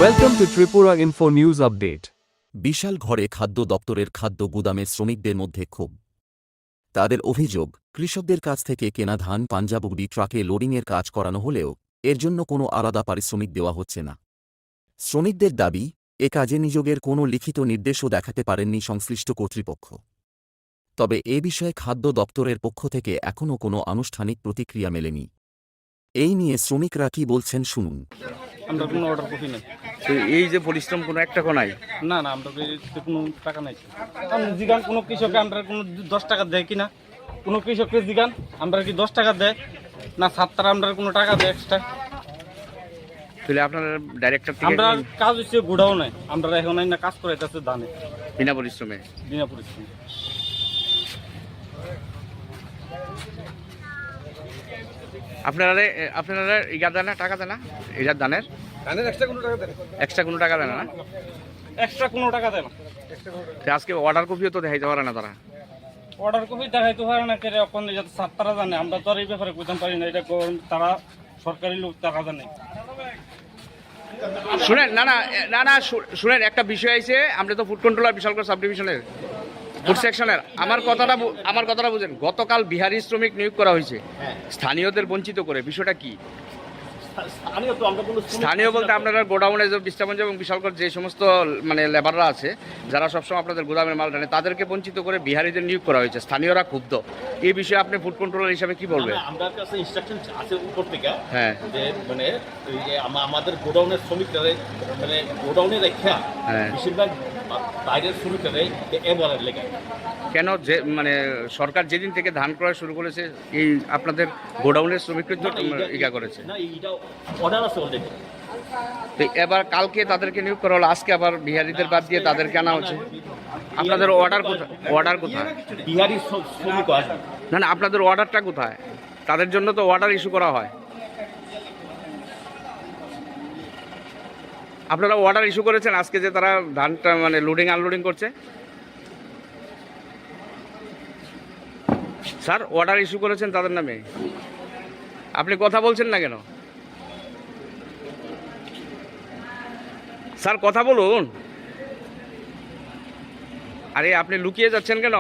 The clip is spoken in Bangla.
Welcome to Tripura Info News Update. বিশাল ঘরে খাদ্য দপ্তরের খাদ্য গুদামে শ্রমিকদের মধ্যে ক্ষোভ। তাদের অভিযোগ, কৃষকদের কাছ থেকে কেনা ধান পাঞ্জাবুগড়ি ট্রাকে লোডিংয়ের কাজ করানো হলেও এর জন্য কোনো আলাদা পারিশ্রমিক দেওয়া হচ্ছে না। শ্রমিকদের দাবি, এ কাজে নিযোগের কোনো লিখিত নির্দেশও দেখাতে পারেননি সংশ্লিষ্ট কর্তৃপক্ষ। তবে এ বিষয়ে খাদ্য দপ্তরের পক্ষ থেকে এখনও কোনো আনুষ্ঠানিক প্রতিক্রিয়া মেলেনি। এই নিয়ে শ্রমিকরা কি বলছেন শুনুন। আমরা কোনো অর্ডার কপি নেই। তো এই যে পরিশ্রম কোনো এক টাকা নাই? না না, আমরা কোনো টাকা নাই। কারণ জিগান কোনো কৃষকে আমরা কোনো 10 টাকা দেয় কিনা, কোনো কৃষককে জিগান আমরা কি 10 টাকা দেয় না, ছাত্ররা আমরা কোনো টাকা দেয় এক্সট্রা। তাহলে আপনারা ডাইরেক্টর থেকে আমরা কাজ হচ্ছে গোডাও নাই, আমরা এখন না কাজ করে যাচ্ছে ধানে বিনা পরিশ্রমে। বিনা পরিশ্রম। আপনারা ইগা দেন না, টাকা দেন না এটার ধানের এক্সট্রা কোনো টাকা দেন না? এক্সট্রা কোনো টাকা দেয় না। তো আজকে অর্ডার কপিও তো দেখাইতে পারে না তারা। অর্ডার কপি দেখাইতে পারে না কেন, এখন যাতে ছাত্ররা জানে, আমরা তো আর এই ব্যাপারে বুঝতে পারি না। এটা তারা সরকারি লোক, তারা জানে। শুনেন না না না না শুনেন, একটা বিষয় আছে, আমরা তো ফুড কন্ট্রোলার বিশালগড় সাব ডিভিশনের ফুড সেকশনের। আমার কথাটা বুঝেন। গতকাল বিহারি শ্রমিক নিয়োগ করা হয়েছে স্থানীয়দের বঞ্চিত করে। বিষয়টা কি? স্থানীয় বলতে আপনারা গোডাউনে যে ডিস্টার্বেন্স এবং বিশালগড় যে সমস্ত মানে লেবাররা আছে যারা সবসময় আপনাদের গোদামের মাল টানে, তাদেরকে বঞ্চিত করে বিহারিদের নিয়োগ করা হয়েছে। স্থানীয়রা ক্ষুব্ধ। এই বিষয়ে আপনি ফুড কন্ট্রোলার হিসাবে কি বলবেন? আমার কাছে ইনস্ট্রাকশন আছে উপর থেকে, হ্যাঁ, যে মানে এই যে আমাদের গোডাউনের শ্রমিকরা মানে গোডাউনে রেখা বেশিরভাগ বাইরের শ্রমিকরা এবারের লেগে। কেন যে মানে সরকার যেদিন থেকে ধান ক্রয় শুরু করেছে এই আপনাদের গোডাউনের শ্রমিকদের ইগা করেছে না, এইটা অর্ডার আছে অলরেডি। তো এবার কালকে তাদেরকে নিয়োগ করা হলো, আজকে আবার বিহারিদের বাদ দিয়ে তাদেরকে আনা হচ্ছে। আপনাদের অর্ডার কোথায়? বিহারি শ্রমিক আসবে না না, আপনাদের অর্ডারটা কোথায়? তাদের জন্য তো অর্ডার ইস্যু করা হয়। আপনারা অর্ডার ইস্যু করেছেন আজকে যে তারা ধানটা মানে লোডিং আনলোডিং করছে? স্যার, অর্ডার ইস্যু করেছেন তাদের নামে? আপনি কথা বলছেন না কেন স্যার? কথা বলুন। আরে আপনি লুকিয়ে যাচ্ছেন কেন?